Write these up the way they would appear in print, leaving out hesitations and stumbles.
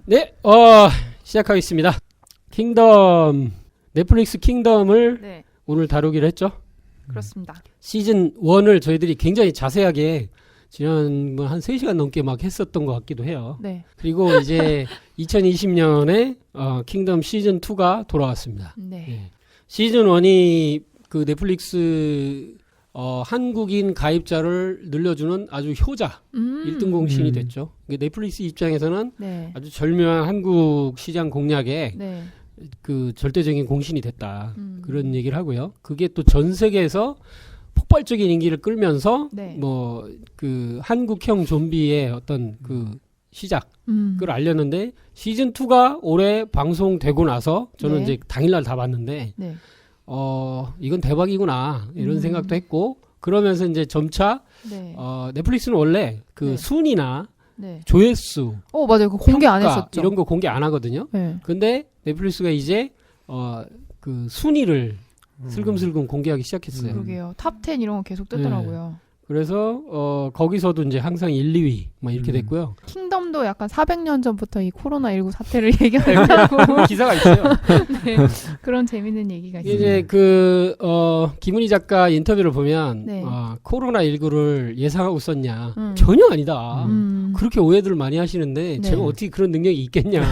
네, 시작하겠습니다. 킹덤, 넷플릭스 킹덤을 네, 오늘 다루기로 했죠. 그렇습니다. 시즌 1을 저희들이 굉장히 자세하게 지난 한 3시간 넘게 막 했었던 것 같기도 해요. 네, 그리고 이제 2020년에 킹덤 시즌 2가 돌아왔습니다. 네, 예. 시즌 1이 그 넷플릭스 한국인 가입자를 늘려주는 아주 효자 1등 공신이 됐죠. 넷플릭스 입장에서는 네, 아주 절묘한 한국 시장 공략에 네, 그 절대적인 공신이 됐다. 그런 얘기를 하고요. 그게 또 전 세계에서 폭발적인 인기를 끌면서 네. 뭐 그 한국형 좀비의 어떤 그 시작을 알렸는데 시즌 2가 올해 방송되고 나서 저는 네. 이제 당일날 다 봤는데 네, 이건 대박이구나 이런 생각도 했고 그러면서 이제 점차 네, 넷플릭스는 원래 그 네. 순위나 네. 조회수 맞아요. 그거 공개 안 평가 했었죠. 이런 거 공개 안 하거든요. 네, 근데 넷플릭스가 이제 그 순위를 슬금슬금 공개하기 시작했어요. 그러게요. 탑 10 이런 거 계속 뜨더라고요. 그래서 거기서도 이제 항상 1, 2위 막 이렇게 됐고요. 킹덤도 약간 400년 전부터 이 코로나19 사태를 얘기하고 기사가 있어요. 네, 그런 재밌는 얘기가 있어요. 이제 김은희 작가 인터뷰를 보면 네. 코로나19를 예상하고 썼냐? 음. 전혀 아니다. 음. 그렇게 오해들 많이 하시는데 네. 제가 어떻게 그런 능력이 있겠냐?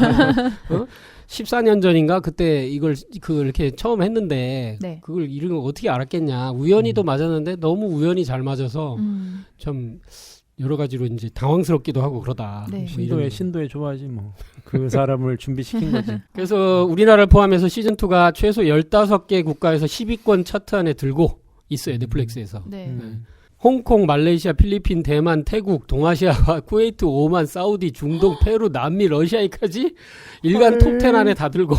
14년 전인가 그때 이걸 이렇게 처음 했는데 네. 그걸 이런 거 어떻게 알았겠냐? 우연히도 맞았는데 너무 우연히 잘 맞아서 참 여러 가지로 이제 당황스럽기도 하고 그러다. 네. 뭐 이런 거. 신도에 좋아하지 뭐. 그 사람을 준비시킨 거지. 그래서 우리나라를 포함해서 시즌 2가 최소 15개 국가에서 10위권 차트 안에 들고 있어요. 넷플릭스에서. 네. 홍콩, 말레이시아, 필리핀, 대만, 태국, 동아시아와 쿠웨이트, 오만, 사우디, 중동, 페루, 남미, 러시아까지 일간 톱 10 안에 다 들고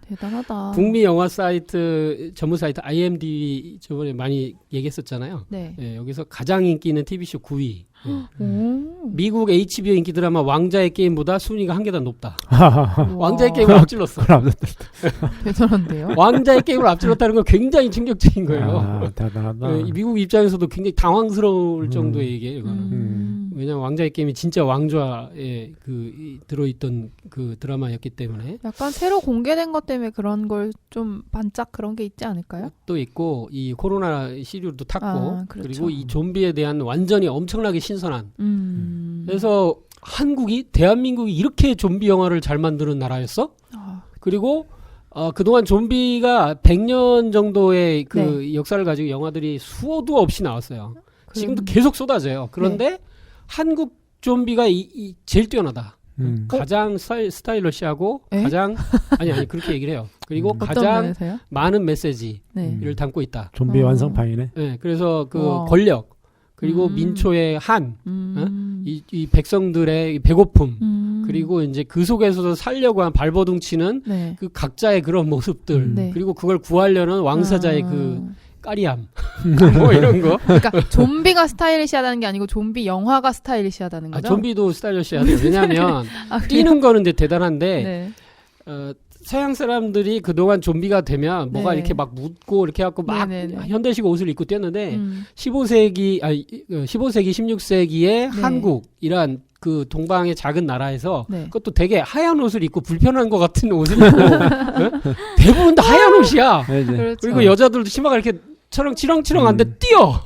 대단하다. 북미 영화 사이트 전문 사이트 IMDb 저번에 많이 얘기했었잖아요. 네. 예, 여기서 가장 인기 있는 TV쇼 9위. 오. 미국 HBO 인기 드라마 왕자의 게임보다 순위가 한 계단 높다. 우와. 왕자의 게임을 앞질렀어. 대단한데요? 왕자의 게임을 앞질렀다는 건 굉장히 충격적인 거예요. 대단하다. 예, 미국 입장에서도 굉장히 당황스러울 정도의 얘기예요. 이거는. 왜냐면 왕자의 게임이 진짜 왕좌에 들어있던 그 드라마였기 때문에 약간 새로 공개된 것 때문에 그런 걸 좀 반짝 그런 게 있지 않을까요? 또 있고 이 코로나 시류도 탔고 그렇죠. 그리고 이 좀비에 대한 완전히 엄청나게 신선한 그래서 대한민국이 이렇게 좀비 영화를 잘 만드는 나라였어? 그리고 그동안 좀비가 100년 정도의 그 역사를 가지고 영화들이 수도 없이 나왔어요. 지금도 계속 쏟아져요. 그런데 한국 좀비가 제일 뛰어나다. 가장 스타일러시하고 가장 아니 그렇게 얘기를 해요. 그리고 가장 면에서요? 많은 메시지를 네. 담고 있다. 좀비 완성판이네. 네, 그래서 그 와. 권력 그리고 민초의 한, 이 백성들의 배고픔 그리고 이제 그 속에서도 살려고 한 발버둥치는 네. 그 각자의 그런 모습들 네. 그리고 그걸 구하려는 왕사자의 그 까리함 뭐 이런 거. 그러니까 좀비가 스타일리시하다는 게 아니고 좀비 영화가 스타일리시하다는 거죠? 좀비도 스타일리시해야 돼요. 왜냐하면 그래요? 뛰는 거는 이제 대단한데 네. 서양 사람들이 그동안 좀비가 되면 뭐가 네. 이렇게 막 묻고 이렇게 해갖고 막 네네네. 현대식 옷을 입고 뛰었는데 15세기 16세기의 한국이란 그 동방의 작은 나라에서 네. 그것도 되게 하얀 옷을 입고 불편한 것 같은 옷을 입고 대부분 다 하얀 옷이야. 그렇죠. 그리고 여자들도 치마가 이렇게 치렁치렁한데 뛰어.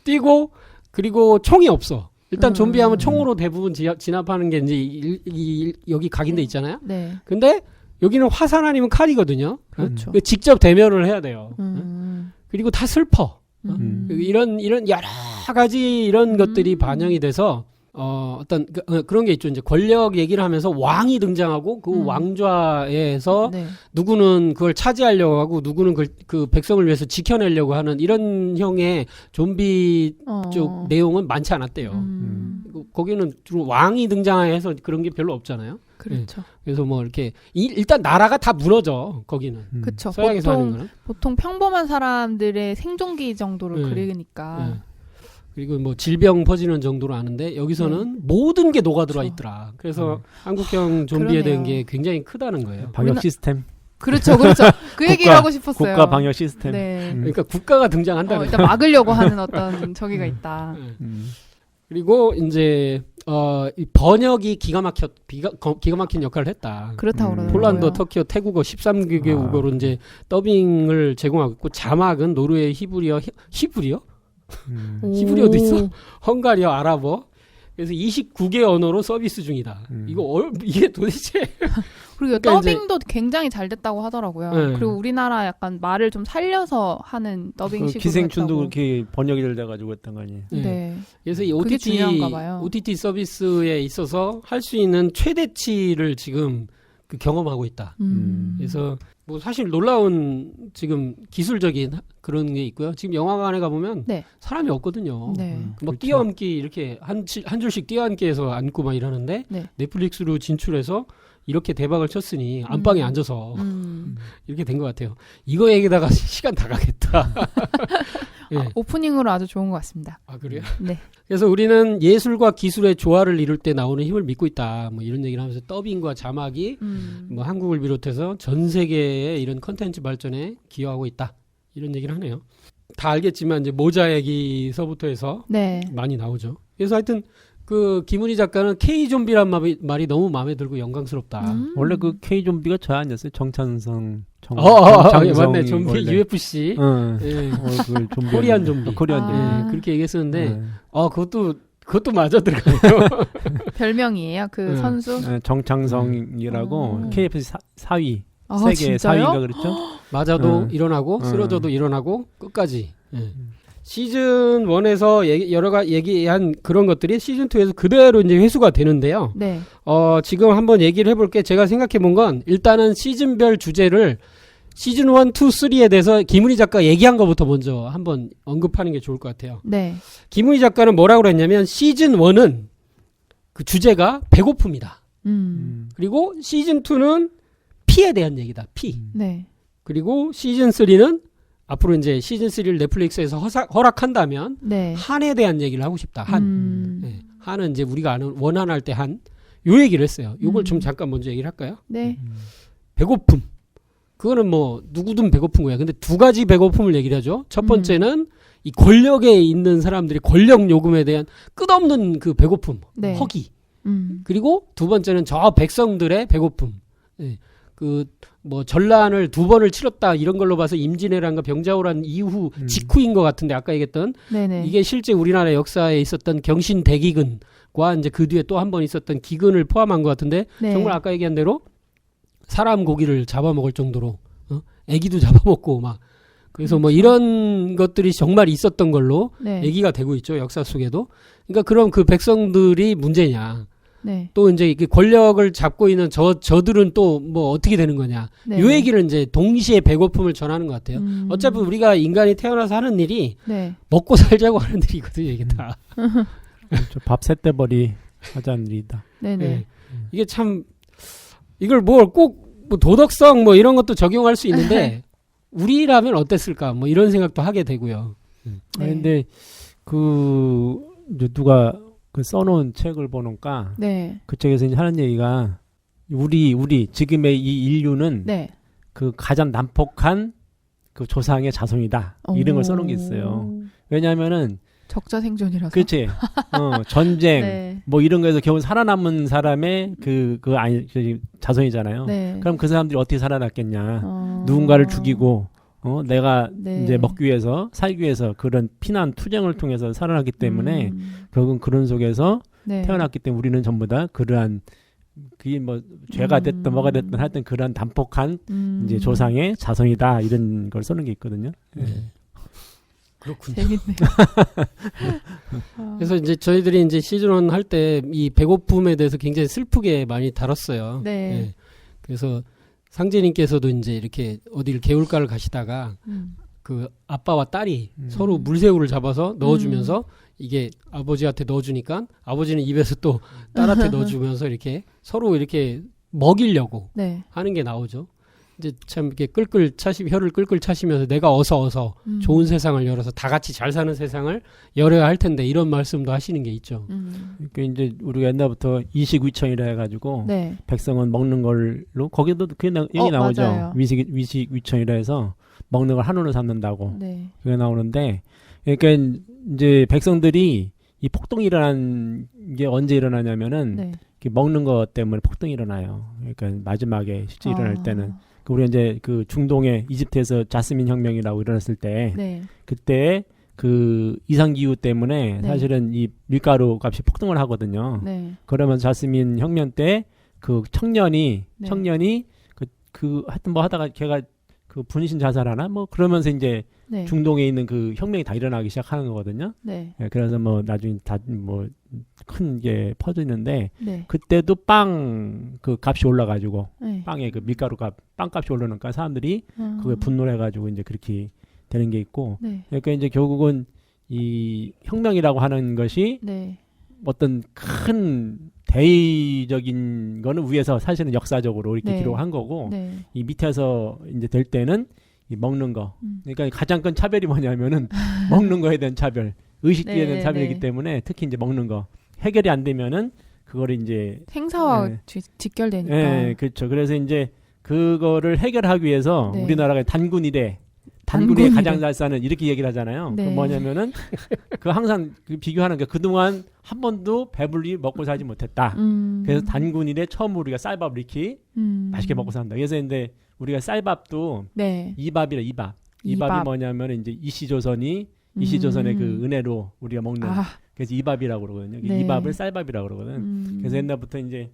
뛰고 그리고 총이 없어. 일단 좀비하면 총으로 대부분 진압하는 게 이제 여기 각인돼 있잖아요. 네. 근데 여기는 화산 아니면 칼이거든요. 그렇죠. 직접 대면을 해야 돼요. 그리고 다 슬퍼. 이런 여러 가지 이런 것들이 반영이 돼서 어떤 그런 게 있죠. 이제 권력 얘기를 하면서 왕이 등장하고 그 왕좌에서 네. 누구는 그걸 차지하려고 하고 누구는 그 백성을 위해서 지켜내려고 하는 이런 형의 좀비 쪽 내용은 많지 않았대요. 거기는 주로 왕이 등장해서 그런 게 별로 없잖아요. 그렇죠. 그래서 뭐 이렇게 일단 나라가 다 무너져 거기는. 그렇죠. 서양에서 하는 거는. 보통 평범한 사람들의 생존기 정도를 그리니까. 그리고 뭐 질병 퍼지는 정도로 아는데 여기서는 모든 게 녹아들어 있더라. 그래서 한국형 좀비에 대한 게 굉장히 크다는 거예요. 방역 시스템. 그렇죠. 그 얘기를 하고 싶었어요. 국가 방역 시스템. 네. 그러니까 국가가 등장한다는 일단 막으려고 하는 어떤 저기가 있다. 그리고 이제 이 번역이 기가 막힌 역할을 했다. 그렇다고 그러더라고요. 폴란드, 터키어, 태국어 13개국어로 이제 더빙을 제공하고 있고 자막은 노르웨이, 히브리어? 히브리어도 있어? 헝가리어, 아랍어. 그래서 29개 언어로 서비스 중이다. 이게 도대체 그리고 그러니까 더빙도 굉장히 잘 됐다고 하더라고요. 네. 그리고 우리나라 약간 말을 좀 살려서 하는 더빙식으로 기생충도 했다고. 그렇게 번역이 돼가지고 했던 거 아니에요? 네. 네. 그래서 이 그게 중요한가 봐요. OTT 서비스에 있어서 할 수 있는 최대치를 지금 그 경험하고 있다. 그래서 뭐 사실 놀라운 지금 기술적인 그런 게 있고요. 지금 영화관에 가보면 네. 사람이 없거든요. 네. 막 그렇죠. 뛰어앉기 이렇게 한 줄씩 뛰어앉기해서 앉고 막 이러는데 네. 넷플릭스로 진출해서 이렇게 대박을 쳤으니 안방에 앉아서 이렇게 된 것 같아요. 이거 얘기다가 시간 다 가겠다. 예. 오프닝으로 아주 좋은 것 같습니다. 아 그래요? 네. 그래서 우리는 예술과 기술의 조화를 이룰 때 나오는 힘을 믿고 있다. 뭐 이런 얘기를 하면서 더빙과 자막이 뭐 한국을 비롯해서 전 세계의 이런 컨텐츠 발전에 기여하고 있다. 이런 얘기를 하네요. 다 알겠지만 이제 모자이기서부터 해서 네. 많이 나오죠. 그래서 하여튼 그 김은희 작가는 K 좀비란 말이 너무 마음에 들고 영광스럽다. 원래 그 K 좀비가 저 아니었어요? 정찬성. 예, 맞네. 좀비 원래. UFC. 응. 예. 얼굴 좀비. 코리안 좀비. 코리안 아. 좀비. 예, 그렇게 얘기했었는데 네. 그것도 맞아 들어가요. 별명이에요. 그 네. 선수. 네, 정창성이라고 KFC 4위. 아, 세계 진짜요? 4위인가 그랬죠? 맞아도 응. 일어나고 응. 쓰러져도 일어나고 끝까지. 예. 시즌 1에서 여러가 얘기한 그런 것들이 시즌 2에서 그대로 이제 회수가 되는데요. 네. 지금 한번 얘기를 해볼게. 제가 생각해 본 건 일단은 시즌별 주제를 시즌 1, 2, 3에 대해서 김은희 작가 얘기한 것부터 먼저 한번 언급하는 게 좋을 것 같아요. 네. 김은희 작가는 뭐라고 그랬냐면 시즌 1은 그 주제가 배고픔이다. 그리고 시즌 2는 피에 대한 얘기다. 피. 네. 그리고 시즌 3는 앞으로 이제 시즌 3를 넷플릭스에서 허락한다면 네. 한에 대한 얘기를 하고 싶다. 한. 네. 한은 이제 우리가 아는 원한할 때 한. 요 얘기를 했어요. 요걸 좀 잠깐 먼저 얘기를 할까요? 네. 배고픔. 그거는 뭐 누구든 배고픈 거야. 근데 두 가지 배고픔을 얘기를 하죠. 첫 번째는 이 권력에 있는 사람들이 권력 요금에 대한 끝없는 그 배고픔, 네. 허기. 그리고 두 번째는 저 백성들의 배고픔. 네. 그 뭐 전란을 2번을 치렀다 이런 걸로 봐서 임진왜란과 병자호란 이후 직후인 것 같은데 아까 얘기했던 네네. 이게 실제 우리나라 역사에 있었던 경신대기근과 이제 그 뒤에 또 한 번 있었던 기근을 포함한 것 같은데 네. 정말 아까 얘기한 대로 사람 고기를 잡아먹을 정도로 애기도 잡아먹고 막 그래서 뭐 이런 것들이 정말 있었던 걸로 네. 얘기가 되고 있죠. 역사 속에도. 그러니까 그럼 그 백성들이 문제냐. 네. 또 이제 이게 권력을 잡고 있는 저들은 또 뭐 어떻게 되는 거냐. 네. 요 얘기를 이제 동시에 배고픔을 전하는 것 같아요. 어차피 우리가 인간이 태어나서 하는 일이 네. 먹고 살자고 하는 일이거든요. 이게 다. 그렇죠. 밥 세대벌이 하자는 일이다. 네네. 예. 이게 참 이걸 뭐 꼭 뭐 도덕성 뭐 이런 것도 적용할 수 있는데 우리라면 어땠을까 뭐 이런 생각도 하게 되고요. 네. 근데 그 이제 누가 그 써놓은 책을 보니까 네. 그 책에서 이제 하는 얘기가 우리 지금의 이 인류는 네. 그 가장 난폭한 그 조상의 자손이다 이런 걸 써놓은 게 있어요. 왜냐하면은 적자 생존이라서. 그렇지 전쟁 네. 뭐 이런 거에서 겨우 살아남은 사람의 그 자손이잖아요. 네. 그럼 그 사람들이 어떻게 살아났겠냐? 누군가를 죽이고 내가 네. 이제 먹기 위해서 살기 위해서 그런 피난 투쟁을 통해서 살아났기 때문에 결국은 그런 속에서 네. 태어났기 때문에 우리는 전부 다 그러한 그게 뭐 죄가 됐든 뭐가 됐든 하여튼 그러한 단폭한 이제 조상의 자손이다 이런 걸 써는 게 있거든요. 네. 그렇군요. 재밌네요. 그래서 이제 저희들이 이제 시즌 1 할 때 이 배고픔에 대해서 굉장히 슬프게 많이 다뤘어요. 네. 예. 그래서 상재님께서도 이제 이렇게 어디를 개울가를 가시다가 그 아빠와 딸이 서로 물새우를 잡아서 넣어주면서 이게 아버지한테 넣어주니까 아버지는 입에서 또 딸한테 넣어주면서 이렇게 서로 이렇게 먹이려고 네. 하는 게 나오죠. 이제 참 이렇게 혀를 끌끌 차시면서 내가 어서 좋은 세상을 열어서 다 같이 잘 사는 세상을 열어야 할 텐데 이런 말씀도 하시는 게 있죠. 그러니까 이제 우리가 옛날부터 이식위천이라 해가지고 네. 백성은 먹는 걸로 거기도 그 얘기 나오죠. 맞아요. 위식위천이라 해서 먹는 걸 한우로 삼는다고 네. 그게 나오는데 그러니까 이제 백성들이 이 폭동이 일어난 게 언제 일어나냐면은 네. 이렇게 먹는 것 때문에 폭동이 일어나요. 그러니까 마지막에 실제 일어날 때는 우리 이제 그 중동의 이집트에서 자스민 혁명이라고 일어났을 때 네. 그때 그 이상 기후 때문에 네. 사실은 이 밀가루 값이 폭등을 하거든요. 네. 그러면 자스민 혁명 때 그 청년이 하여튼 뭐 하다가 걔가 그 분신 자살하나 뭐 그러면서 이제 네. 중동에 있는 그 혁명이 다 일어나기 시작하는 거거든요. 네. 예, 그래서 뭐 나중에 다 뭐 큰 게 퍼지는데 네. 그때도 빵 그 값이 올라가지고 네. 빵의 그 밀가루 빵값이 올라오니까 사람들이 아. 그게 분노를 해가지고 이제 그렇게 되는 게 있고 네. 그러니까 이제 결국은 이 혁명이라고 하는 것이 네. 어떤 큰 대의적인 거는 위에서 사실은 역사적으로 이렇게 네. 기록한 거고 네. 이 밑에서 이제 될 때는 이 먹는 거 그러니까 가장 큰 차별이 뭐냐면은 먹는 거에 대한 차별 의식주의에 네, 대한 차별이기 네. 때문에 특히 이제 먹는 거 해결이 안 되면은 그거를 이제 행사와 네. 직결되니까. 예, 그렇죠. 그래서 이제 그거를 해결하기 위해서 네. 우리나라가 단군이래. 단군이 단군이래. 가장 잘 사는 이렇게 얘기를 하잖아요. 네. 그 뭐냐면은 그 항상 그 비교하는 게 그동안 한 번도 배불리 먹고 살지 못했다. 그래서 단군이래 처음 우리가 쌀밥을 이렇게 맛있게 먹고 산다. 그래서 이제 우리가 쌀밥도 네. 이밥이라 이밥. 이밥. 이밥이 뭐냐면 이제 이시조선의 그 은혜로 우리가 먹는 아. 그래서 이밥이라고 그러거든요. 네. 이밥을 쌀밥이라고 그러거든. 그래서 옛날부터 이제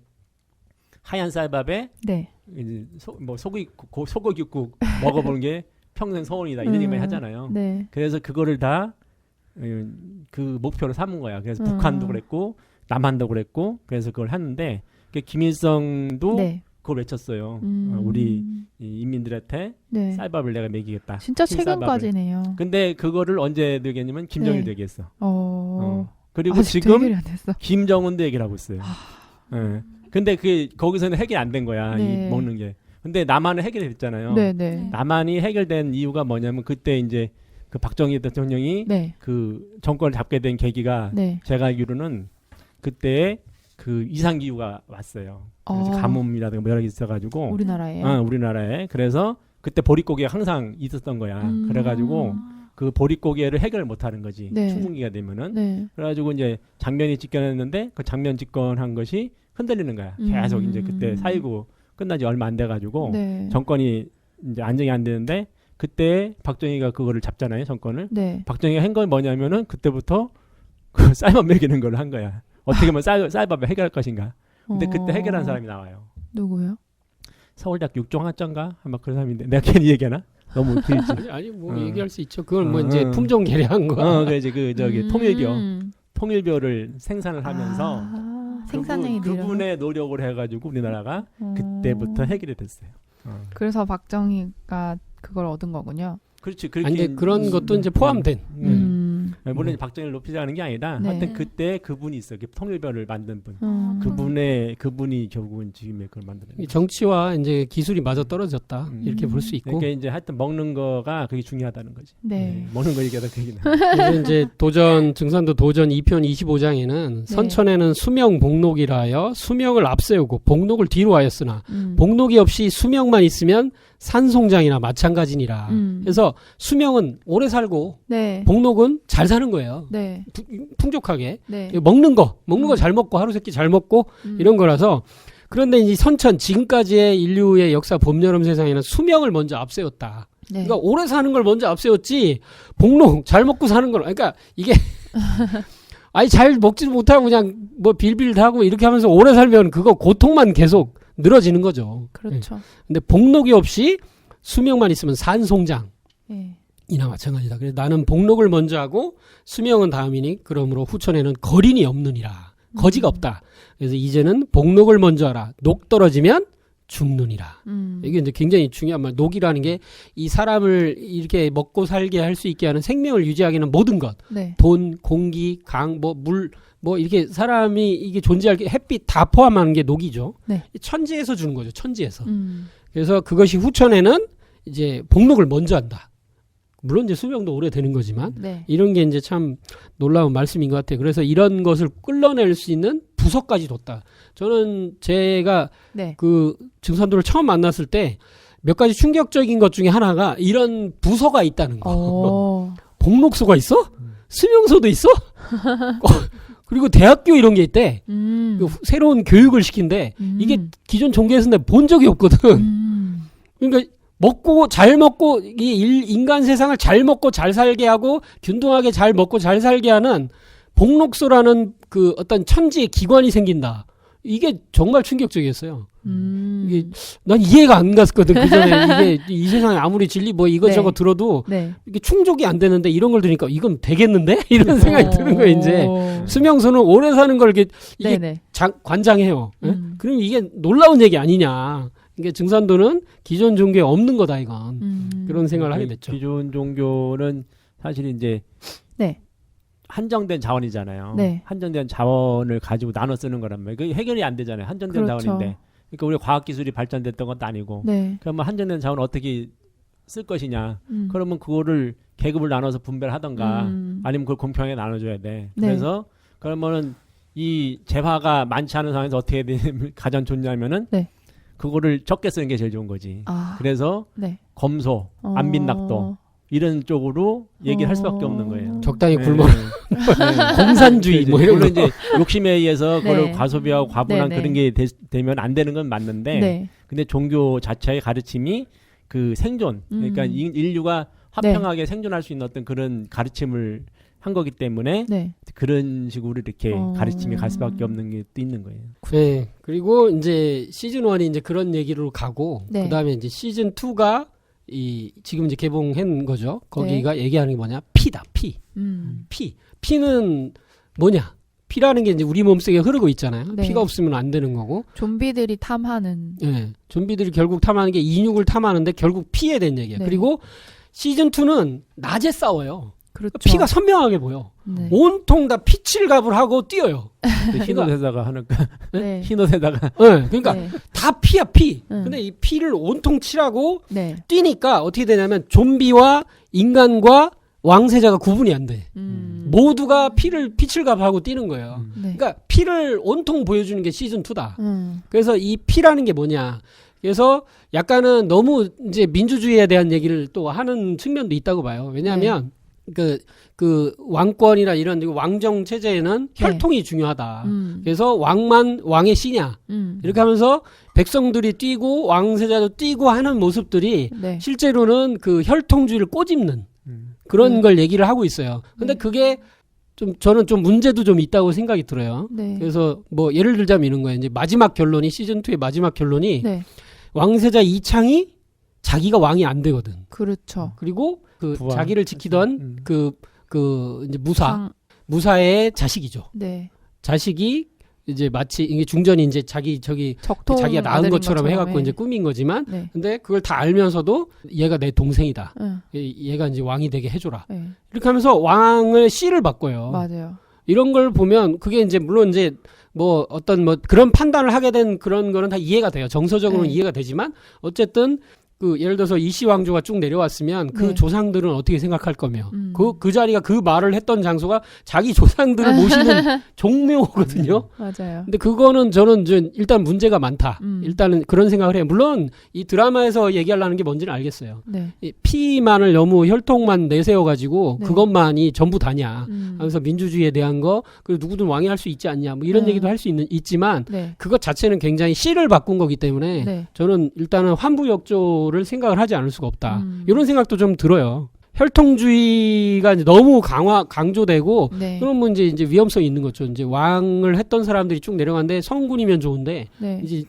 하얀 쌀밥에 네. 이제 소고기국 먹어보는 게 평생 소원이다 이런 얘기 하잖아요. 네. 그래서 그거를 다 그 목표로 삼은 거야. 그래서 북한도 그랬고 남한도 그랬고 그래서 그걸 하는데 김일성도 네. 그걸 외쳤어요. 우리 이 인민들한테 네. 쌀밥을 내가 먹이겠다. 진짜 흰 쌀밥을. 최근까지네요. 근데 그거를 언제 되겠냐면 김정일 네. 되겠어. 그리고 아직도 지금 해결이 안 됐어. 김정은도 얘기를 하고 있어요. 예. 근데 그게 거기서는 해결이 안 된 거야. 네. 이 먹는 게. 근데 남한은 해결이 됐잖아요. 네, 네. 남한이 해결된 이유가 뭐냐면 그때 이제 그 박정희 대통령이 네. 그 정권을 잡게 된 계기가 네. 제가 알기로는 그때 그 이상 기후가 왔어요. 그래서 가뭄이라든가 뭐 여러 개 있어가지고 우리나라에요. 우리나라에 그래서 그때 보릿고개가 항상 있었던 거야. 그래가지고 그 보릿고개를 해결을 못하는 거지. 네. 추궁기가 되면은. 네. 그래가지고 이제 장면이 집권했는데 그 장면 집권한 것이 흔들리는 거야. 계속 이제 그때 4.19 끝난 지 얼마 안 돼가지고 네. 정권이 이제 안정이 안 되는데 그때 박정희가 그거를 잡잖아요, 정권을. 네. 박정희가 한 건 뭐냐면은 그때부터 그 쌀밥 먹이는 걸 한 거야. 어떻게 하면 쌀밥을 해결할 것인가. 근데 그때 해결한 사람이 나와요. 누구요? 서울대학교 육종학자인가? 아마 그런 사람인데 내가 괜히 얘기하나? 너무 길지. 아니 뭐 얘기할 수 있죠. 그건 뭐 이제 품종 개량한 거. 그래서 그 저기 통일벼를 생산을 하면서 생산량이 그분의 노력을 해가지고 우리나라가 그때부터 해결이 됐어요. 그래서 박정희가 그걸 얻은 거군요. 그렇지. 아니 근데 그런 것도 이제 포함된. 물론 박정희를 높이자는 게 아니라 네. 하여튼 그때 그분이 있어. 통일벼를 만든 분. 그분이 결국은 지금의 그걸 만드는 거예요. 정치와 이제 기술이 맞아 떨어졌다 이렇게 볼 수 있고. 그러니까 이제 하여튼 먹는 거가 그게 중요하다는 거지. 네. 먹는 거 얘기하다 그 얘기는. 그래서 이제 증산도 도전 2편 25장에는 선천에는 수명 복록이라하여 수명을 앞세우고 복록을 뒤로 하였으나 복록이 없이 수명만 있으면 산송장이나 마찬가지니라. 그래서 수명은 오래 살고 네. 복록은 잘 사는 거예요. 네. 풍족하게. 네. 먹는 거 잘 먹고 하루 세끼 잘 먹고 이런 거라서. 그런데 이 선천 지금까지의 인류의 역사 봄여름 세상에는 수명을 먼저 앞세웠다. 네. 그러니까 오래 사는 걸 먼저 앞세웠지 복록 잘 먹고 사는 걸. 그러니까 이게 아니 잘 먹지도 못하고 그냥 뭐 빌빌 하고 이렇게 하면서 오래 살면 그거 고통만 계속 늘어지는 거죠. 그렇죠. 근데 복록이 없이 수명만 있으면 산송장. 네. 이나 마찬가지다. 그래서 나는 복록을 먼저 하고 수명은 다음이니 그러므로 후천에는 거린이 없느니라. 거지가 없다. 그래서 이제는 복록을 먼저 하라. 녹 떨어지면 죽느니라. 이게 이제 굉장히 중요한 말. 녹이라는 게 이 사람을 이렇게 먹고 살게 할 수 있게 하는 생명을 유지하기는 모든 것. 네. 돈, 공기, 강, 물, 이렇게 사람이 이게 존재할 게 햇빛 다 포함하는 게 녹이죠. 네. 천지에서 주는 거죠. 천지에서. 그래서 그것이 후천에는 이제 복록을 먼저 한다. 물론 이제 수명도 오래되는 거지만 네. 이런 게 이제 참 놀라운 말씀인 것 같아요. 그래서 이런 것을 끌어낼 수 있는 부서까지 뒀다. 저는 제가 네. 그 증산도를 처음 만났을 때 몇 가지 충격적인 것 중에 하나가 이런 부서가 있다는 거. 복록소가 있어? 수명소도 있어? 그리고 대학교 이런 게 있대. 그 새로운 교육을 시킨대. 이게 기존 종교에서는 본 적이 없거든. 그러니까 잘 먹고 인간 세상을 잘 먹고 잘 살게 하고 균등하게 잘 먹고 잘 살게 하는 복록소라는 그 어떤 천지의 기관이 생긴다. 이게 정말 충격적이었어요. 이게 난 이해가 안 갔거든 그 전에. 이게 이 세상에 아무리 진리 뭐 이것저것 네. 들어도 네. 이게 충족이 안 되는데 이런 걸 들으니까 이건 되겠는데 이런 생각이 드는 거예요. 이제 수명소는 오래 사는 걸 이게 네네. 관장해요. 예? 그럼 이게 놀라운 얘기 아니냐. 이게 증산도는 기존 종교에 없는 거다 이건. 그런 생각을 하게 됐죠. 기존 종교는 사실 이제 네. 한정된 자원이잖아요. 네. 한정된 자원을 가지고 나눠 쓰는 거란 말이에요. 그게 해결이 안 되잖아요. 한정된 그렇죠. 자원인데. 그러니까 우리 과학 기술이 발전됐던 것도 아니고. 네. 그러면 한정된 자원을 어떻게 쓸 것이냐. 그러면 그거를 계급을 나눠서 분배하던가 아니면 그걸 공평하게 나눠줘야 돼. 네. 그래서 그러면은 이 재화가 많지 않은 상황에서 어떻게 가장 좋냐면은 네. 그거를 적게 쓰는 게 제일 좋은 거지. 아. 그래서 네. 검소, 안빈낙도 이런 쪽으로 얘기를 할 수밖에 없는 거예요. 적당히 네. 굶어. 공산주의 뭐 이런 물론 거. 이제 욕심에 의해서 그걸 네. 과소비하고 과분한 네, 네. 그런 게 되면 안 되는 건 맞는데 네. 근데 종교 자체의 가르침이 그 생존 그러니까 인류가 화평하게 생존할 수 있는 어떤 그런 가르침을 한 거기 때문에 네. 그런 식으로 이렇게 가르침이 갈 수밖에 없는 게 또 있는 거예요. 네. 그리고 이제 시즌 1이 이제 그런 얘기로 가고 네. 그다음에 이제 시즌 2가 지금 이제 개봉한 거죠. 거기가 얘기하는 게 뭐냐? 피다. 피. 피는 뭐냐? 피라는 게 이제 우리 몸속에 흐르고 있잖아요. 네. 피가 없으면 안 되는 거고. 좀비들이 탐하는. 예. 좀비들이 결국 탐하는 게 인육을 탐하는데 결국 피에 대한 얘기예요. 네. 그리고 시즌 2는 낮에 싸워요. 그렇죠. 피가 선명하게 보여. 네. 온통 다 피칠갑을 하고 뛰어요. 흰옷에다가 하는 네. 흰옷에다가 네, 그러니까 네. 다 피야 피. 응. 근데 이 피를 온통 칠하고 네. 뛰니까 어떻게 되냐면 좀비와 인간과 왕세자가 구분이 안 돼. 모두가 피칠갑하고 뛰는 거예요. 네. 그러니까 피를 온통 보여주는 게 시즌 2다. 그래서 이 피라는 게 뭐냐. 그래서 약간은 너무 이제 민주주의에 대한 얘기를 또 하는 측면도 있다고 봐요. 왜냐하면 그 왕권이나 이런 왕정 체제에는 혈통이 중요하다. 그래서 왕의 씨냐 이렇게 하면서 백성들이 뛰고 왕세자도 뛰고 하는 모습들이 네. 실제로는 그 혈통주의를 꼬집는 그런 걸 얘기를 하고 있어요. 근데 그게 저는 좀 문제도 좀 있다고 생각이 들어요. 네. 그래서 뭐 예를 들자면 이런 거예요. 이제 마지막 결론이 시즌 2의 마지막 결론이 네. 왕세자 이창이 자기가 왕이 안 되거든. 그렇죠. 그리고 그 부하. 자기를 지키던 그 이제 강- 무사의 자식이죠. 네. 자식이 이제 마치 이게 중전이 이제 적통 자기가 낳은 아들인 것처럼 해갖고 해. 이제 꾸민 거지만, 네. 근데 그걸 다 알면서도 얘가 내 동생이다. 응. 얘가 이제 왕이 되게 해줘라. 네. 이렇게 하면서 왕을 씨를 바꿔요. 맞아요. 이런 걸 보면 그게 이제 물론 이제 뭐 어떤 뭐 그런 판단을 하게 된 그런 거는 다 이해가 돼요. 정서적으로는 네. 이해가 되지만 어쨌든 그 예를 들어서 이씨 왕조가 쭉 내려왔으면 그 네. 조상들은 어떻게 생각할 거며 그 자리가 그 말을 했던 장소가 자기 조상들을 모시는 종묘거든요. 맞아요. 근데 그거는 저는 일단 문제가 많다. 음. 일단은 그런 생각을 해요. 물론 이 드라마에서 얘기하려는 게 뭔지는 알겠어요. 네. 이 피만을 너무 혈통만 내세워가지고 네. 그것만이 전부 다냐 하면서 민주주의에 대한 거 그리고 누구든 왕이 할 수 있지 않냐 뭐 이런 얘기도 할 수 있지만 네. 그것 자체는 굉장히 씨를 바꾼 거기 때문에 네. 저는 일단은 환부역조를 생각을 하지 않을 수가 없다. 이런 생각도 좀 들어요. 혈통주의가 이제 너무 강조되고 네. 그러면 이제 위험성이 있는 거죠. 이제 왕을 했던 사람들이 쭉 내려가는데 성군이면 좋은데 네. 이제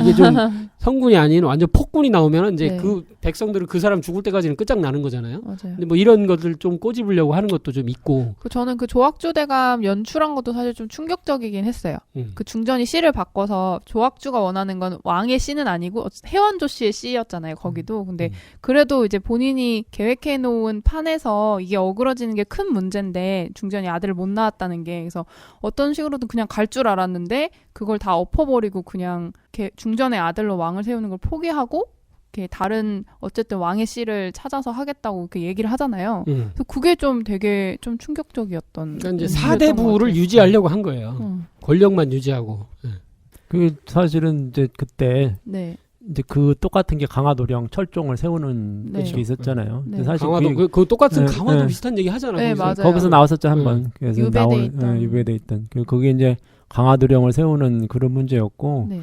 이게 좀 성군이 아닌 완전 폭군이 나오면 이제 네. 그 백성들은 그 사람 죽을 때까지는 끝장나는 거잖아요. 맞아요. 근데 뭐 이런 것들 좀 꼬집으려고 하는 것도 좀 있고. 저는 그 조학주대감 연출한 것도 사실 좀 충격적이긴 했어요. 그 중전이 씨를 바꿔서 조학주가 원하는 건 왕의 씨는 아니고 해원조 씨의 씨였잖아요. 거기도. 근데 그래도 이제 본인이 계획해 놓은 판에서 이게 어그러지는 게 큰 문제인데 중전이 아들을 못 낳았다는 게 그래서 어떤 식으로든 그냥 갈 줄 알았는데 그걸 다 엎어버리고 그냥 중전의 아들로 왕을 세우는 걸 포기하고 이렇게 다른 어쨌든 왕의 씨를 찾아서 하겠다고 이렇게 얘기를 하잖아요. 그래서 그게 좀 되게 좀 충격적이었던. 그러니까 이제 4대 부를 유지하려고 한 거예요. 권력만 유지하고. 그 사실은 이제 그때 네. 이제 그 똑같은 게 강화도령 철종을 세우는 네. 게 있었잖아요. 네. 근데 사실 강화도 그 똑같은 강화도 비슷한 얘기 하잖아요. 네, 거기서. 맞아요. 거기서 나왔었죠 한번. 그래서 유배돼 있던. 유배돼 있던. 거기 이제 강화도령을 세우는 그런 문제였고, 네.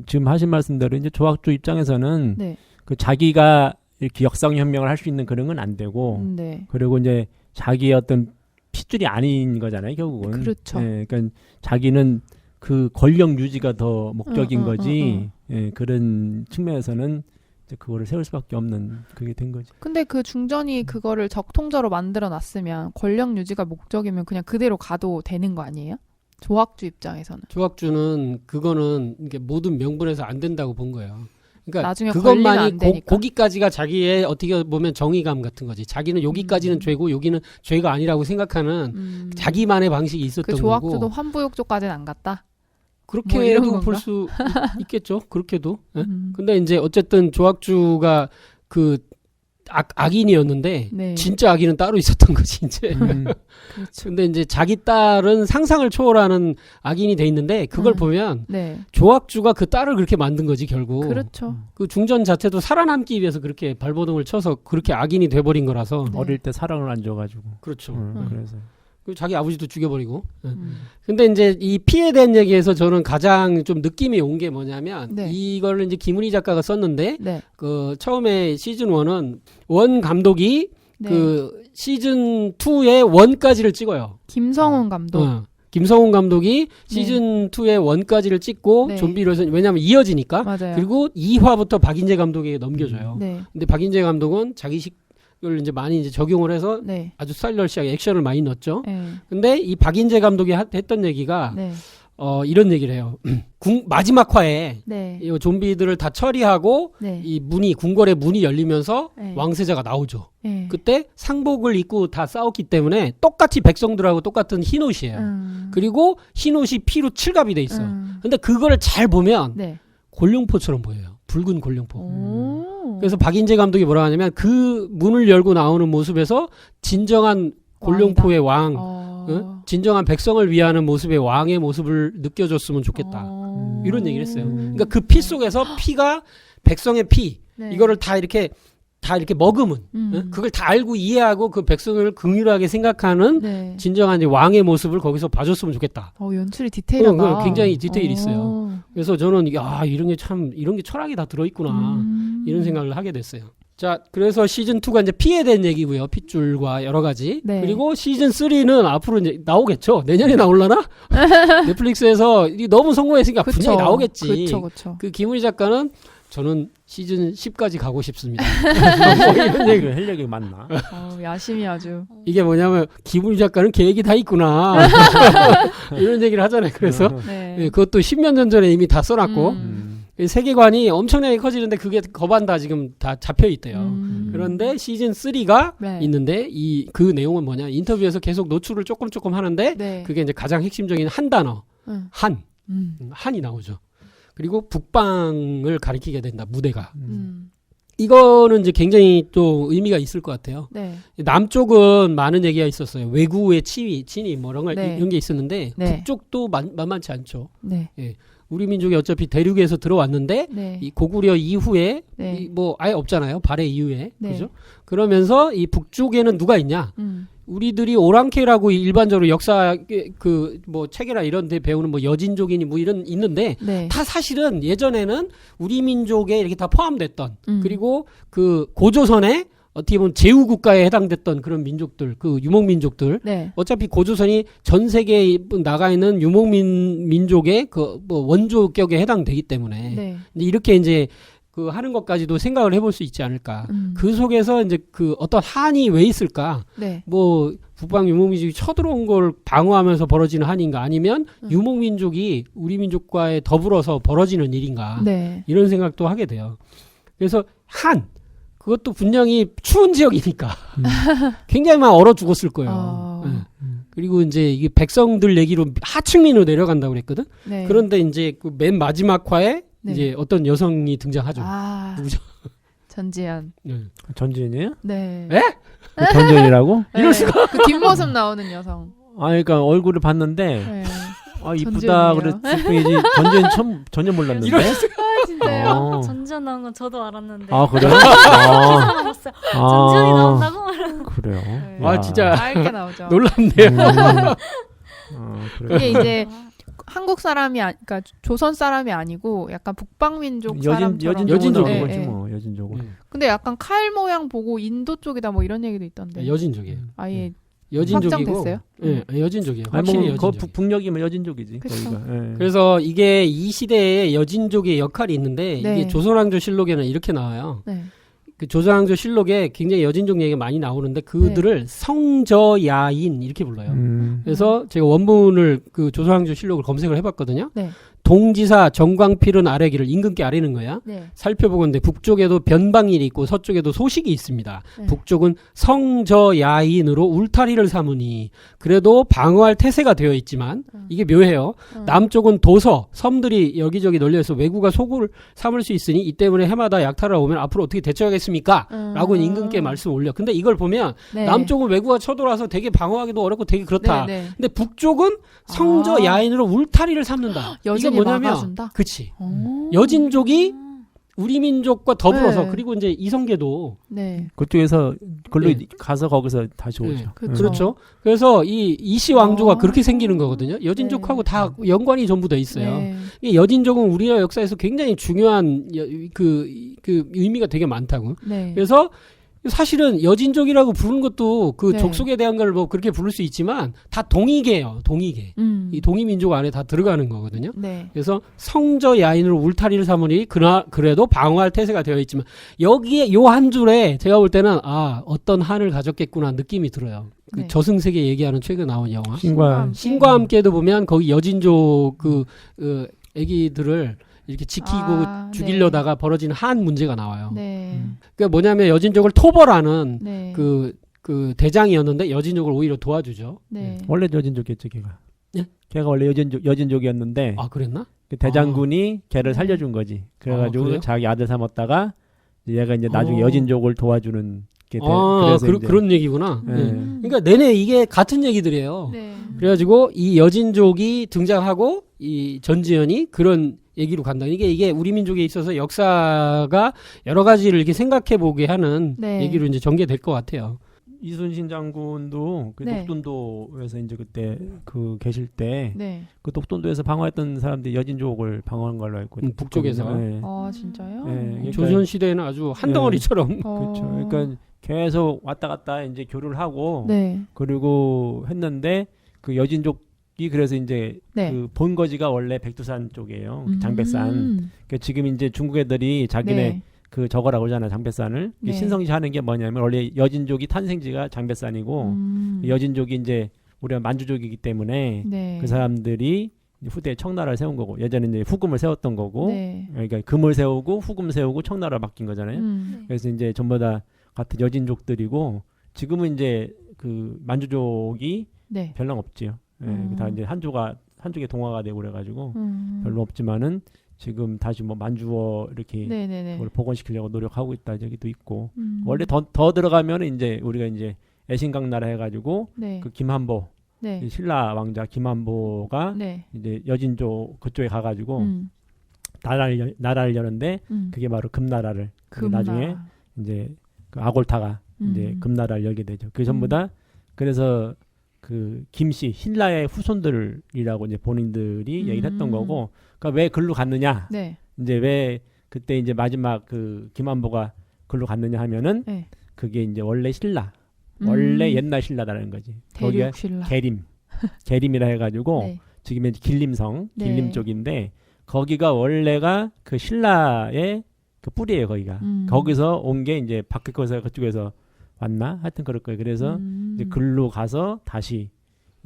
지금 하신 말씀대로 이제 조학주 입장에서는 네. 그 자기가 이렇게 역사 혁명을 할 수 있는 그런 건 안 되고, 네. 그리고 이제 자기의 어떤 핏줄이 아닌 거잖아요 결국은. 그렇죠. 예, 그러니까 자기는 그 권력 유지가 더 목적인 거지. 예, 그런 측면에서는 이제 그거를 세울 수밖에 없는 그게 된 거지. 근데 그 중전이 그거를 적통자로 만들어 놨으면 권력 유지가 목적이면 그냥 그대로 가도 되는 거 아니에요? 조학주 입장에서는. 조학주는 그거는 이게 모든 명분에서 안 된다고 본 거예요. 그러니까 나중에 걸리면 그것만이 안 되니까. 거기까지가 자기의 어떻게 보면 정의감 같은 거지. 자기는 여기까지는 죄고 여기는 죄가 아니라고 생각하는 자기만의 방식이 있었던 그 거고. 조학주도 환부욕조까지는 안 갔다. 뭐 이런 그렇게도 건가? 볼 수 있겠죠. 그렇게도. 예? 근데 이제 어쨌든 조학주가 그 악인이었는데 네. 진짜 악인은 따로 있었던 거지 이제. 그렇죠. 근데 이제 자기 딸은 상상을 초월하는 악인이 돼 있는데 그걸 보면 네. 조학주가 그 딸을 그렇게 만든 거지 결국. 그렇죠. 그 중전 자체도 살아남기 위해서 그렇게 발버둥을 쳐서 그렇게 악인이 돼버린 거라서. 네. 어릴 때 사랑을 안 줘가지고. 그렇죠. 그래서. 그 자기 아버지도 죽여버리고. 근데 이제 이 피에 대한 얘기에서 저는 가장 좀 느낌이 온 게 뭐냐면 네. 이거를 이제 김은희 작가가 썼는데 네. 그 처음에 시즌 1은 원 감독이 네. 그 시즌 2의 원까지를 찍어요. 김성훈 감독. 김성훈 감독이 시즌 2의 원까지를 찍고 네. 좀비로 해서 왜냐하면 이어지니까. 맞아요. 그리고 2화부터 박인재 감독에게 넘겨줘요. 네. 근데 박인재 감독은 자기식을 이제 많이 이제 적용을 해서 네. 아주 스타일러시하게 액션을 많이 넣었죠. 네. 근데 이 박인재 감독이 했던 얘기가 네. 이런 얘기를 해요. 마지막 화에 네. 이 좀비들을 다 처리하고 네. 이 궁궐의 문이 열리면서 네. 왕세자가 나오죠. 네. 그때 상복을 입고 다 싸웠기 때문에 똑같이 백성들하고 똑같은 흰 옷이에요. 그리고 흰 옷이 피로 칠갑이 돼 있어. 근데 그거를 잘 보면 네. 골룡포처럼 보여요. 붉은 골룡포. 오. 그래서 박인재 감독이 뭐라 하냐면 그 문을 열고 나오는 모습에서 진정한 골룡포의 왕, 진정한 백성을 위하는 모습의 왕의 모습을 느껴줬으면 좋겠다. 이런 얘기를 했어요. 그러니까 그 피 속에서 피가 백성의 피, 네. 이거를 다 이렇게 먹으면 그걸 다 알고 이해하고 그 백성을 긍휼하게 생각하는 네. 진정한 이제 왕의 모습을 거기서 봐줬으면 좋겠다. 연출이 디테일하다. 굉장히 디테일이 있어요. 그래서 저는 이런 게 철학이 다 들어있구나 이런 생각을 하게 됐어요. 자, 그래서 시즌 2가 이제 피에 대한 얘기고요. 핏줄과 여러 가지. 네. 그리고 시즌 3는 앞으로 이제 나오겠죠. 내년에 나올라나? 넷플릭스에서 이게 너무 성공했으니까 그쵸. 분명히 나오겠지. 그쵸. 그 김은희 작가는 저는 시즌 10까지 가고 싶습니다. 뭐 이런 얘기. 할 얘기 맞나? 야심이 아주. 이게 뭐냐면 김은희 작가는 계획이 다 있구나. 이런 얘기를 하잖아요. 그래서 네. 그것도 10년 전에 이미 다 써놨고 세계관이 엄청나게 커지는데 그게 거반 다 지금 다 잡혀 있대요. 그런데 시즌 3가 네. 있는데 그 내용은 뭐냐? 인터뷰에서 계속 노출을 조금 하는데 네. 그게 이제 가장 핵심적인 한 단어, 한이 나오죠. 그리고 북방을 가리키게 된다. 무대가. 이거는 이제 굉장히 또 의미가 있을 것 같아요. 네. 남쪽은 많은 얘기가 있었어요. 외구의 침입 뭐 이런 게 있었는데 네. 북쪽도 만만치 않죠. 네. 예. 우리 민족이 어차피 대륙에서 들어왔는데 네. 이 고구려 이후에 네. 뭐 아예 없잖아요. 발해 이후에. 네. 그죠? 그러면서 이 북쪽에는 누가 있냐? 우리들이 오랑캐라고 일반적으로 역사 그 뭐 책이나 이런 데 배우는 뭐 여진족이니 뭐 이런 있는데 네. 다 사실은 예전에는 우리 민족에 이렇게 다 포함됐던 그리고 그 고조선에 어떻게 보면 제후 국가에 해당됐던 그런 민족들, 그 유목민족들. 네. 어차피 고조선이 전 세계에 나가 있는 유목민족의 그 뭐 원조격에 해당되기 때문에 네. 이렇게 이제 그 하는 것까지도 생각을 해볼 수 있지 않을까. 그 속에서 이제 그 어떤 한이 왜 있을까? 네. 뭐 북방 유목민족이 쳐들어온 걸 방어하면서 벌어지는 한인가 아니면 유목민족이 우리 민족과에 더불어서 벌어지는 일인가 네. 이런 생각도 하게 돼요. 그래서 그것도 분명히 추운 지역이니까 굉장히 막 얼어 죽었을 거예요. 네. 그리고 이제 이게 백성들 얘기로 하층민으로 내려간다고 그랬거든. 네. 그런데 이제 그 맨 마지막 화에 네. 이제 어떤 여성이 등장하죠. 누구죠? 전지현. 네. 전지현이에요? 네. 에? 전지현이라고? 이럴 수가? 그 뒷모습 나오는 여성. 그러니까 얼굴을 봤는데 네. 이쁘다 전지현이에요. 그랬을 뿐이지 전지현 몰랐는데. 이럴 수가? 알았는데요. 전지현 나온 건 저도 알았는데. 아 그래요? 기사만 봤어요. 전지현이 나온다고? 그래요. 네. 아 진짜 짧게 나오죠. 놀랍네요. 그래요. 이게 이제 한국 사람이 그러니까 조선 사람이 아니고 약간 북방민족 사람처럼 여진족인 네, 거지 네. 뭐 여진족은. 근데 약간 칼 모양 보고 인도 쪽이다 뭐 이런 얘기도 있던데. 여진족이에요. 아예 여진족이고. 확정됐어요? 예, 여진족이에요. 아니 확실히 뭐 여진족. 북녘이면 여진족이지. 그쵸. 거기가. 예. 그래서 이게 이 시대에 여진족의 역할이 있는데 네. 이게 조선왕조 실록에는 이렇게 나와요. 네. 그 조선왕조 실록에 굉장히 여진족 얘기가 많이 나오는데 그들을 성저야인 이렇게 불러요. 그래서 제가 원문을 그 조선왕조 실록을 검색을 해봤거든요. 네. 동지사 정광필은 아래기를 임금께 아뢰는 거야. 네. 살펴보건대 북쪽에도 변방일이 있고 서쪽에도 소식이 있습니다. 네. 북쪽은 성저야인으로 울타리를 삼으니 그래도 방어할 태세가 되어 있지만 이게 묘해요. 남쪽은 도서, 섬들이 여기저기 널려서 왜구가 소굴을 삼을 수 있으니 이 때문에 해마다 약탈을 오면 앞으로 어떻게 대처하겠습니까? 라고 임금께 말씀 올려. 근데 이걸 보면 네. 남쪽은 왜구가 쳐들어와서 되게 방어하기도 어렵고 되게 그렇다. 네, 네. 근데 북쪽은 성저야인으로 울타리를 삼는다. 이게 여진이 뭐냐면 막아준다? 그치. 오. 여진족이 우리 민족과 더불어서 네. 그리고 이제 이성계도 네. 그쪽에서 글로 네. 가서 거기서 다시 오죠. 네. 그쵸. 그렇죠. 그래서 이 이씨 왕조가 아. 그렇게 생기는 거거든요. 여진족하고 다 연관이 전부 돼 있어요. 네. 이 여진족은 우리나라 역사에서 굉장히 중요한 그 의미가 되게 많다고. 네. 그래서 사실은 여진족이라고 부르는 것도 그 네. 족속에 대한 걸 뭐 그렇게 부를 수 있지만 다 동이계예요. 동이계. 이 동이민족 안에 다 들어가는 거거든요. 네. 그래서 성저 야인으로 울타리를 삼으니 그래도 방어할 태세가 되어 있지만 여기에 요 한 줄에 제가 볼 때는 어떤 한을 가졌겠구나 느낌이 들어요. 그 네. 저승세계 얘기하는 최근 나온 영화 신과 함께도 보면 거기 여진족 그 애기들을 이렇게 지키고 죽이려다가 벌어진 한 문제가 나와요. 네. 그러니까 뭐냐면 여진족을 토벌하는 네. 그 대장이었는데 여진족을 오히려 도와주죠. 네. 원래 여진족이었죠, 걔가. 예? 걔가 원래 여진족이었는데 아 그랬나? 그 대장군이 걔를 살려준 거지. 그래가지고 그래요? 자기 아들 삼았다가 얘가 이제 나중에 어. 여진족을 도와주는 게 그래서 이제 그런 얘기구나. 예. 네. 그러니까 내내 이게 같은 얘기들이에요. 네. 그래가지고 이 여진족이 등장하고 이 전지현이 그런 얘기로 간다. 이게 우리 민족에 있어서 역사가 여러 가지를 이렇게 생각해 보게 하는 네. 얘기로 이제 전개될 것 같아요. 이순신 장군도 그 네. 녹돈도에서 이제 그때 그 계실 때 네. 그 녹돈도에서 방어했던 사람들이 여진족을 방어한 걸로 알고 있거든요. 북쪽에서. 네. 아 진짜요? 네, 그러니까- 조선 시대에는 아주 한 덩어리처럼. 그렇죠. 그러니까 계속 왔다 갔다 이제 교류를 하고 네. 그리고 했는데 그 여진족이 그래서 이제 네. 그 본거지가 원래 백두산 쪽이에요. 장백산. 그러니까 지금 이제 중국 애들이 자기네 네. 그 저거라고 하잖아, 장백산을. 네. 신성시하는 게 뭐냐면 원래 여진족이 탄생지가 장백산이고 여진족이 이제 우리가 만주족이기 때문에 네. 그 사람들이 후대에 청나라를 세운 거고 예전에 이제 후금을 세웠던 거고 네. 그러니까 금을 세우고 후금 세우고 청나라를 바뀐 거잖아요. 그래서 이제 전부 다 같은 여진족들이고 지금은 이제 그 만주족이 네. 별로 없지요. 예, 다 이제 한쪽에 동화가 되고 그래가지고 별로 없지만은 지금 다시 뭐 만주어 이렇게 네네네. 그걸 복원시키려고 노력하고 있다 저기도 있고 원래 더 들어가면 이제 우리가 이제 애신강 나라 해가지고 네. 그 김한보 네. 이 신라 왕자 김한보가 네. 이제 여진족 그쪽에 가가지고 나라를 여는데 그게 바로 금나라를 그게 나중에 이제 그 아골타가 이제 금나라를 열게 되죠. 그 전부 다 그래서 그 김씨 신라의 후손들이라고 이제 본인들이 얘기를 했던 거고, 그러니까 왜 글로 갔느냐? 네. 이제 왜 그때 이제 마지막 그 김한보가 글로 갔느냐 하면은 네. 그게 이제 원래 신라, 원래 옛날 신라라는 거지. 대륙 신라. 계림이라 해가지고 네. 지금 이제 길림성, 네. 길림 쪽인데 거기가 원래가 그 신라의 그 뿌리예요. 거기가 거기서 온 게 이제 바뀌어서 그쪽에서 왔나? 하여튼 그럴 거예요. 그래서 이제 글로 가서 다시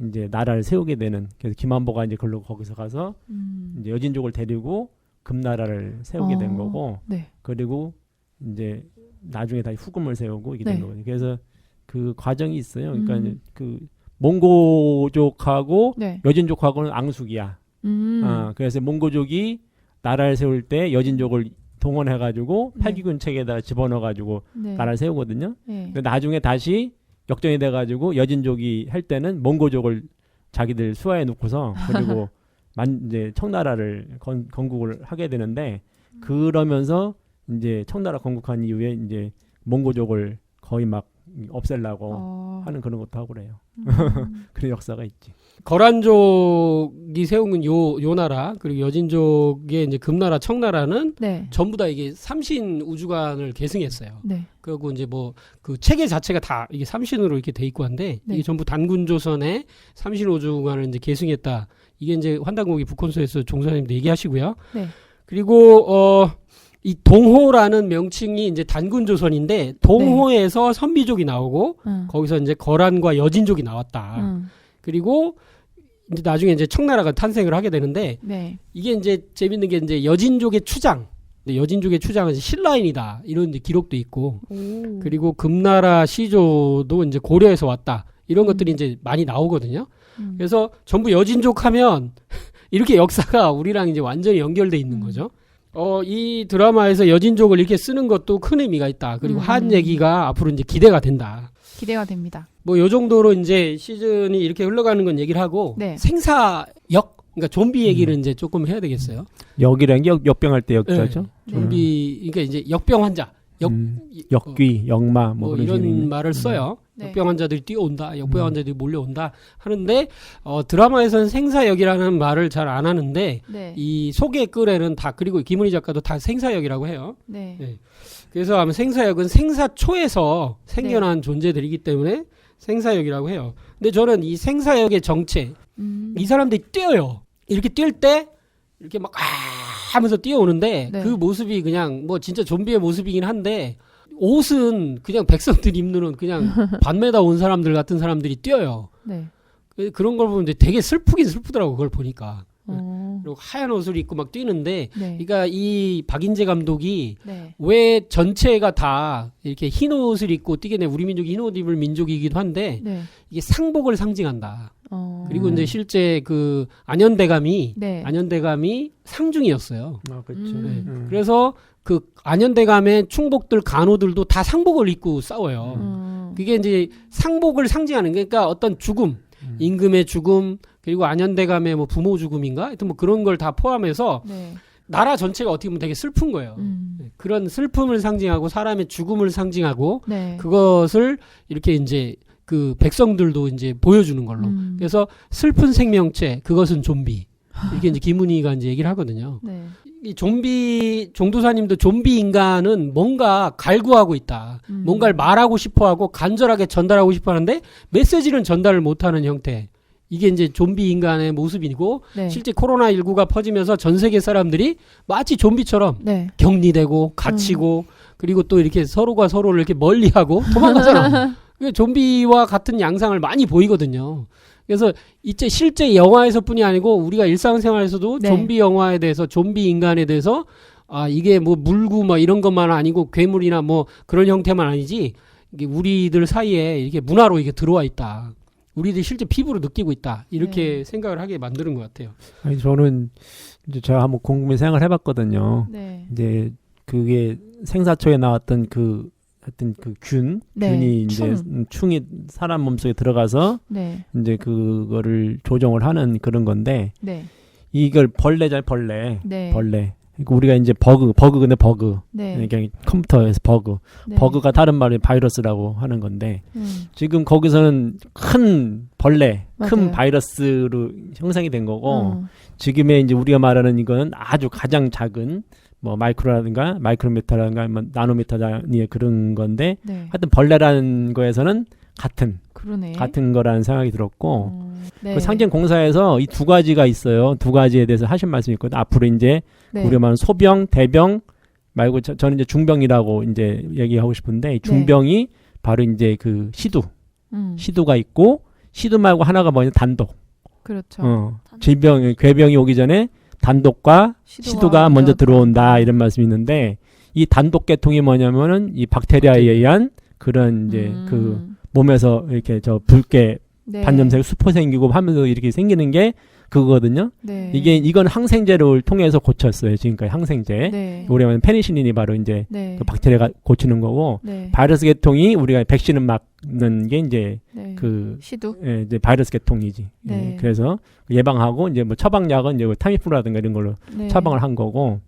이제 나라를 세우게 되는. 그래서 김한보가 이제 글로 거기서 가서 이제 여진족을 데리고 금나라를 세우게 된 거고. 네. 그리고 이제 나중에 다시 후금을 세우고 이게 된 네. 거거든요. 그래서 그 과정이 있어요. 그러니까 이제 그 몽고족하고 네. 여진족하고는 앙숙이야. 그래서 몽고족이 나라를 세울 때 여진족을 동원해가지고 네. 팔기군 책에다 집어넣어가지고 네. 나라를 세우거든요. 네. 근데 나중에 다시 역전이 돼가지고 여진족이 할 때는 몽고족을 자기들 수하에 놓고서 그리고 이제 청나라를 건국을 하게 되는데 그러면서 이제 청나라 건국한 이후에 이제 몽고족을 거의 막 없애려고 하는 그런 것도 하고 그래요. 그런 역사가 있지. 거란족이 세운 요 나라 그리고 여진족의 이제 금나라 청나라는 네. 전부 다 이게 삼신 우주관을 계승했어요. 네. 그리고 이제 뭐 그 체계 자체가 다 이게 삼신으로 이렇게 돼 있고 한데 네. 이게 전부 단군조선의 삼신 우주관을 이제 계승했다. 이게 이제 환단고기 북콘서에서 종사님도 얘기하시고요. 네. 그리고 이 동호라는 명칭이 이제 단군조선인데 동호에서 선비족이 나오고 거기서 이제 거란과 여진족이 나왔다. 그리고 이제 나중에 이제 청나라가 탄생을 하게 되는데 네. 이게 이제 재밌는 게 이제 여진족의 추장. 여진족의 추장은 이제 신라인이다. 이런 이제 기록도 있고. 그리고 금나라 시조도 이제 고려에서 왔다. 이런 것들이 이제 많이 나오거든요. 그래서 전부 여진족 하면 이렇게 역사가 우리랑 이제 완전히 연결돼 있는 거죠. 이 드라마에서 여진족을 이렇게 쓰는 것도 큰 의미가 있다. 그리고 한 얘기가 앞으로 이제 기대가 된다. 기대가 됩니다. 뭐 요 정도로 이제 시즌이 이렇게 흘러가는 건 얘기를 하고 네. 생사역 그러니까 좀비 얘기를 이제 조금 해야 되겠어요. 역이라는 게 역병할 때 역사죠. 네. 좀비 그러니까 이제 역병 환자, 역귀, 역마 뭐 그런 이런 식으로 말을 써요. 네. 역병 환자들이 뛰어온다, 역병 환자들이 몰려온다 하는데 드라마에서는 생사역이라는 말을 잘 안 하는데 네. 이 소개 글에는 다 그리고 김은희 작가도 다 생사역이라고 해요. 네. 네. 그래서 아마 생사역은 생사초에서 생겨난 존재들이기 때문에 생사역이라고 해요. 근데 저는 이 생사역의 정체, 이 사람들이 뛰어요. 이렇게 뛸 때 이렇게 막 하면서 뛰어오는데 네. 그 모습이 그냥 뭐 진짜 좀비의 모습이긴 한데 옷은 그냥 백성들 입는 그냥 반매다 온 사람들 같은 사람들이 뛰어요. 네. 그런 걸 보면 되게 슬프긴 슬프더라고 그걸 보니까. 어. 그리고 하얀 옷을 입고 막 뛰는데 네. 그러니까 이 박인재 감독이 네. 왜 전체가 다 이렇게 흰 옷을 입고 뛰게 돼 우리 민족이 흰 옷 입을 민족이기도 한데 네. 이게 상복을 상징한다. 어. 그리고 이제 실제 그 안현대감이 네. 상중이었어요. 그렇죠. 네. 그래서 그 안현대감의 충복들 간호들도 다 상복을 입고 싸워요. 그게 이제 상복을 상징하는 그러니까 어떤 죽음, 임금의 죽음 그리고 안현대감의 뭐 부모 죽음인가 하여튼 뭐 그런 걸 다 포함해서 네. 나라 전체가 어떻게 보면 되게 슬픈 거예요. 네. 그런 슬픔을 상징하고 사람의 죽음을 상징하고 네. 그것을 이렇게 이제 그 백성들도 이제 보여주는 걸로. 그래서 슬픈 생명체 그것은 좀비. 이렇게 이제 김은희가 이제 얘기를 하거든요. 네. 이 좀비 종도사님도 좀비 인간은 뭔가 갈구하고 있다. 뭔가를 말하고 싶어하고 간절하게 전달하고 싶어하는데 메시지는 전달을 못하는 형태. 이게 이제 좀비 인간의 모습이고 네. 실제 코로나19가 퍼지면서 전 세계 사람들이 마치 좀비처럼 네. 격리되고 갇히고 그리고 또 이렇게 서로가 서로를 이렇게 멀리하고 도망가잖아. 좀비와 같은 양상을 많이 보이거든요. 그래서 이제 실제 영화에서뿐이 아니고 우리가 일상생활에서도 네. 좀비 영화에 대해서 좀비 인간에 대해서 이게 뭐 물고 뭐 이런 것만 아니고 괴물이나 뭐 그런 형태만 아니지 이게 우리들 사이에 이렇게 문화로 이게 들어와 있다. 우리들이 실제 피부로 느끼고 있다. 이렇게 생각을 하게 만드는 것 같아요. 아니 저는 이제 제가 한번 곰곰이 생각을 해봤거든요. 네. 이제 그게 생사초에 나왔던 그 하여튼 그 균이 이제 충이 사람 몸속에 들어가서 네. 이제 그거를 조정을 하는 그런 건데 네. 이걸 벌레잖아요, 벌레. 네. 벌레. 그러니까 우리가 이제 버그 근데 버그. 네. 그러니까 컴퓨터에서 버그. 네. 버그가 다른 말이 바이러스라고 하는 건데 지금 거기서는 큰 벌레, 큰 맞아요. 바이러스로 형성이 된 거고 지금의 이제 우리가 말하는 이거는 아주 가장 작은 뭐 마이크로라든가 마이크로미터라든가 뭐 나노미터 단위의 그런 건데 네. 하여튼 벌레라는 거에서는 그러네. 같은 거라는 생각이 들었고 네. 그 상징 공사에서 이 두 가지가 있어요. 두 가지에 대해서 하신 말씀이 있거든요. 앞으로 이제 네. 우리가 말하는 소병, 대병 말고 저는 이제 중병이라고 이제 얘기하고 싶은데 이 중병이 바로 이제 그 시두가 있고 시두 말고 하나가 뭐냐 단독. 그렇죠. 괴병이 오기 전에 단독과 시두가 먼저 들어온다 이런 말씀이 있는데 이 단독 계통이 뭐냐면은 이 박테리아에 의한 그런 이제 그 몸에서 이렇게 저 붉게 네. 반점색 수포 생기고 하면서 이렇게 생기는 게 그거거든요. 네. 이건 항생제를 통해서 고쳤어요. 지금까지 항생제. 네. 우리가 말하는 페니실린이 바로 이제 네. 그 박테리아가 고치는 거고 네. 바이러스 계통이 우리가 백신을 맞는 게 이제 네. 그 시두. 예, 이제 바이러스 계통이지. 네. 예, 그래서 예방하고 이제 뭐 처방약은 이제 뭐 타미프루라든가 이런 걸로 네. 처방을 한 거고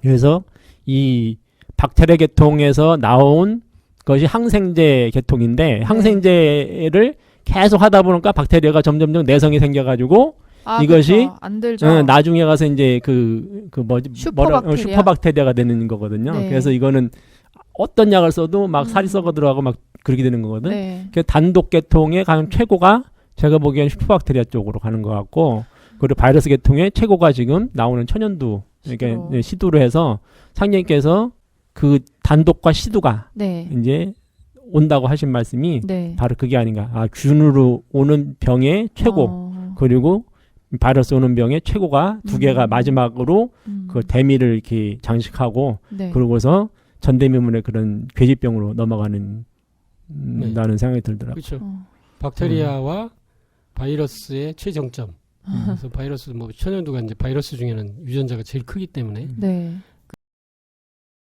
그래서 이 박테리아 계통에서 나온 것이 항생제 계통인데 항생제를 계속 하다 보니까 박테리아가 점점점 내성이 생겨가지고 이것이 그렇죠. 안 들죠. 나중에 가서 이제 슈퍼박테리아. 슈퍼박테리아가 되는 거거든요. 네. 그래서 이거는 어떤 약을 써도 막 살이 음. 썩어 들어가고 막 그렇게 되는 거거든. 네. 그 단독 계통에 가면 최고가 제가 보기엔 슈퍼박테리아 쪽으로 가는 것 같고, 그리고 바이러스 계통의 최고가 지금 나오는 천연두 이렇게 시두. 시두로 해서 상님께서 그 단독과 시두가 네. 이제 온다고 하신 말씀이 네. 바로 그게 아닌가. 균으로 오는 병의 최고, 그리고 바이러스 오는 병의 최고가 두 개가 마지막으로 그 대미를 이렇게 장식하고 네. 그러고서 전대미문의 그런 괴질병으로 넘어가는 다는 생각이 들더라고요. 그렇죠. 박테리아와 바이러스의 최정점. 그래서 바이러스 천연두가 이제 바이러스 중에는 유전자가 제일 크기 때문에 네.